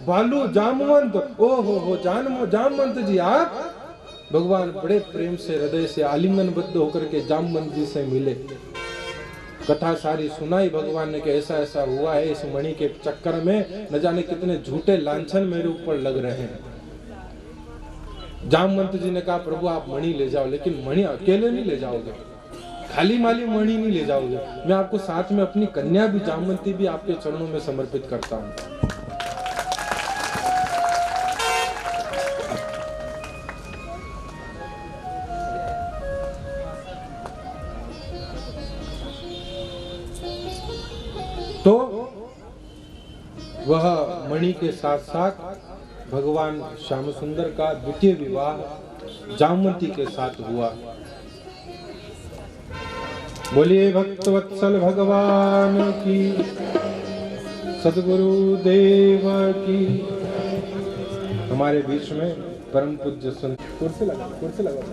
भालू जामवंत। ओ हो जामवंत जी आप? भगवान बड़े प्रेम से हृदय से आलिंगनबद्ध होकर के जामवंत जी से मिले। कथा सारी सुनाई भगवान ने कि ऐसा ऐसा हुआ है, इस मणि के चक्कर में न जाने कितने झूठे लांछन मेरे ऊपर लग रहे हैं। जामवंत जी ने कहा, प्रभु आप मणि ले जाओ, लेकिन मणि अकेले नहीं ले जाओगे, खाली माली मणि नहीं ले जाओगे, मैं आपको साथ में अपनी कन्या भी जामवंती भी आपके चरणों में समर्पित करता हूं। तो वह मणि के साथ साथ भगवान श्याम सुंदर का द्वितीय विवाह जामवंती के साथ हुआ। बोलिए भक्तवत्सल भगवान की, सद्गुरु देव की। हमारे बीच में परम पूज्य संत, कुर्सी लगा।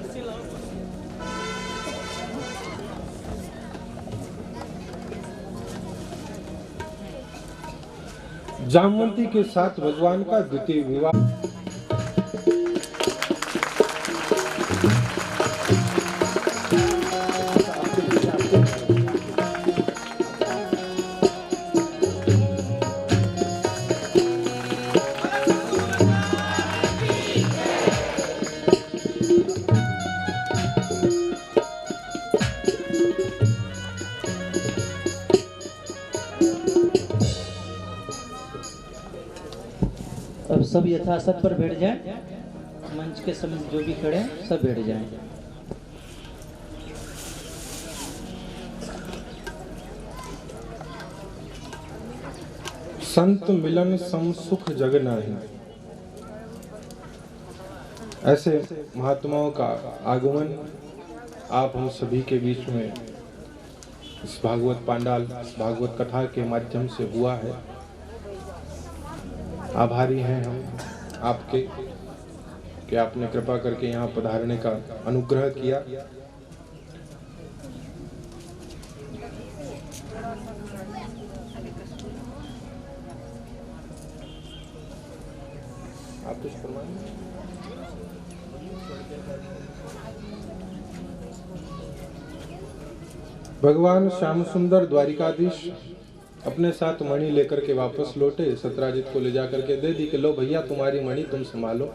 जामवंती के साथ भगवान का द्वितीय विवाह। अब सब यथासत पर बैठ जाएं, मंच के समीप जो भी खड़े हैं सब बैठ जाएं। संत मिलन सम सुख जग नाही। ऐसे महात्माओं का आगमन आप हम सभी के बीच में इस भागवत पांडाल, इस भागवत कथा के माध्यम से हुआ है। आभारी हैं हम आपके कि आपने कृपा करके यहाँ पधारने का अनुग्रह किया। आप कुछ फरमाएंगे? भगवान श्याम सुंदर द्वारिकाधीश अपने साथ मणि लेकर के वापस लौटे। सत्राजित को ले जाकर के दे दी कि लो भैया तुम्हारी मणि तुम संभालो।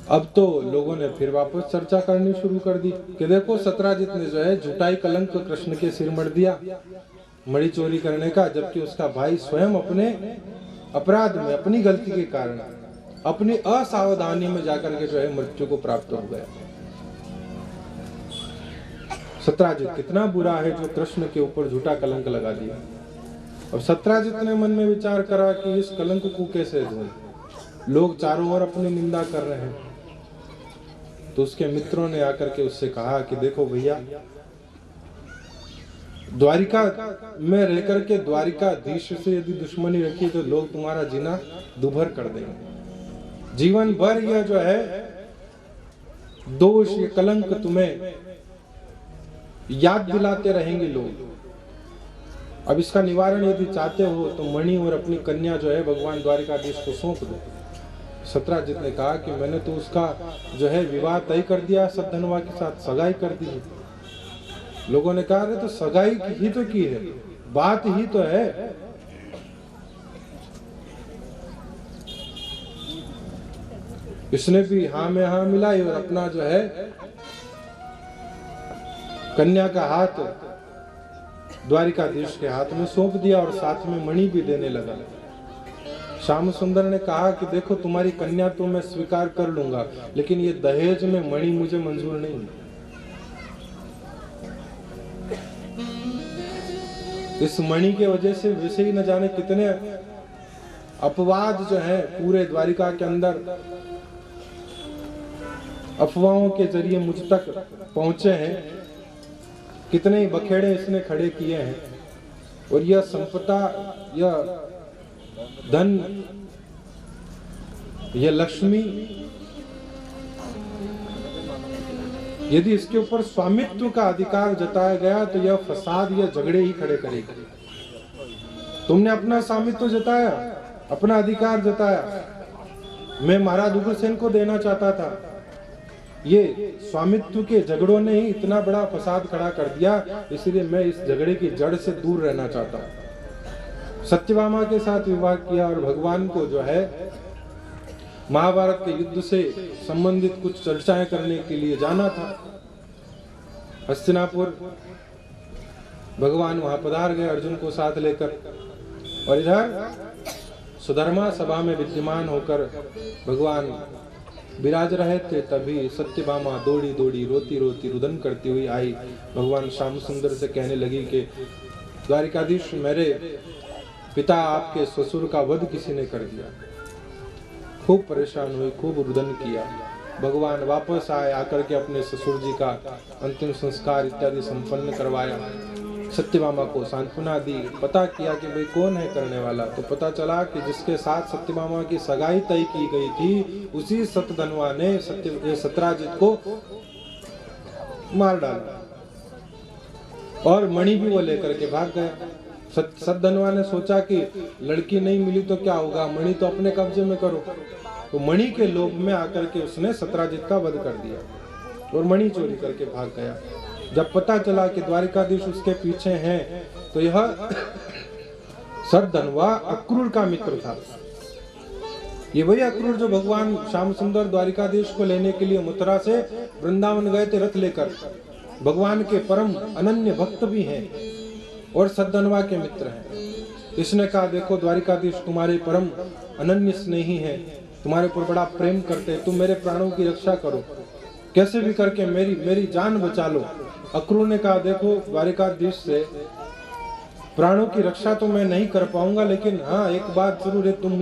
अब तो लोगों ने फिर वापस चर्चा करनी शुरू कर दी कि देखो सत्राजित ने जो है झूठाई कलंक कृष्ण के सिर मर दिया मणि चोरी करने का, जबकि उसका भाई स्वयं अपने अपराध में, अपनी गलती के कारण, अपनी असावधानी में जाकर के जो है मृत्यु को प्राप्त हो गया। सत्राजित कितना बुरा है जो कृष्ण के ऊपर झूठा कलंक लगा दिया। अब सत्राजित ने मन में विचार करा कि इस कलंक को कैसे धोऊं, लोग चारों ओर अपनी निंदा कर रहे हैं। तो उसके मित्रों ने आकर के उससे कहा कि देखो भैया, द्वारिका में रहकर के द्वारिकाधीश से यदि दुश्मनी रखी तो लोग तुम्हारा जीना दुभर कर देंगे। जीवन भर यह जो है दोष, ये कलंक तुम्हें याद दिलाते रहेंगे लोग। अब इसका निवारण यदि चाहते हो तो मणि और अपनी कन्या जो है भगवान द्वारिकाधीश को सौंप दो। सत्राजित ने कहा कि मैंने तो उसका जो है विवाह तय कर दिया, सद्धनवा के साथ सगाई कर दी। लोगों ने कहा अरे तो सगाई ही तो की है, बात ही तो है। इसने भी हाँ में हाँ मिलाई और अपना जो है कन्या का हाथ द्वारिकाधीश के हाथ में सौंप दिया और साथ में मणि भी देने लगा। श्याम सुंदर ने कहा कि देखो तुम्हारी कन्या तो मैं स्वीकार कर लूंगा, लेकिन ये दहेज में मणि मुझे मंजूर नहीं है। इस मणि के वजह से वैसे ही न जाने कितने अपवाद जो है पूरे द्वारिका के अंदर अफवाहों के जरिए मुझ तक पहुंचे हैं, कितने ही बखेड़े इसने खड़े किए हैं। और यह संपदा, यह धन, यह लक्ष्मी यदि इसके ऊपर स्वामित्व का अधिकार जताया गया तो यह फसाद या झगड़े ही खड़े करेगी। तुमने अपना स्वामित्व जताया, अपना अधिकार जताया, मैं महाराज उग्रसेन को देना चाहता था, ये स्वामित्व के झगड़ों ने ही इतना बड़ा फसाद खड़ा कर दिया, इसलिए मैं इस झगड़े की जड़ से दूर रहना चाहता हूं। सत्यभामा के साथ विवाह किया और भगवान को जो है महाभारत के युद्ध से संबंधित कुछ चर्चाएं करने के लिए जाना था हस्तिनापुर। भगवान वहां पधार गए अर्जुन को साथ लेकर, और इधर सुधर्मा सभा में विद्यमान होकर भगवान विराज रहे थे। तभी सत्यभामा दौड़ी दौड़ी रोती रोती रुदन करती हुई आई। भगवान श्याम सुंदर से कहने लगी कि द्वारिकाधीश, मेरे पिता आपके ससुर का वध किसी ने कर दिया। खूब परेशान हुई, खूब रुदन किया। भगवान वापस आए, आकर के अपने ससुर जी का अंतिम संस्कार इत्यादि संपन्न करवाया। सत्यभामा को सांत्वना दी, पता किया कि भाई कौन है करने वाला। तो पता चला कि जिसके साथ सत्यभामा की सगाई तय की गई थी उसी सतधनवा ने सत्राजित को मार डाला और मणि भी वो लेकर के भाग गया। सतधनवा ने सोचा कि लड़की नहीं मिली तो क्या होगा, मणि तो अपने कब्जे में करो। तो मणि के लोभ में आकर के उसने सत्राजित का वध कर दिया और मणि चोरी करके भाग गया। जब पता चला कि द्वारिकाधीश उसके पीछे हैं तो यह सतधनवा अक्रूर का मित्र था। ये वही अक्रूर जो भगवान श्याम सुंदर द्वारिकाधीश को लेने के लिए मथुरा से वृंदावन गए थे रथ लेकर। भगवान के परम अनन्य भक्त भी हैं और सतधनवा के मित्र हैं। इसने कहा देखो द्वारिकाधीश तुम्हारे परम अनन्य स्नेही हैं, तुम्हारे ऊपर बड़ा प्रेम करते हैं, तुम मेरे प्राणों की रक्षा करो, कैसे भी करके मेरी जान बचा लो। अक्रूर ने कहा देखो द्वारिकाधीश से प्राणों की रक्षा तो मैं नहीं कर पाऊंगा, लेकिन हाँ एक बात जरूर है, तुम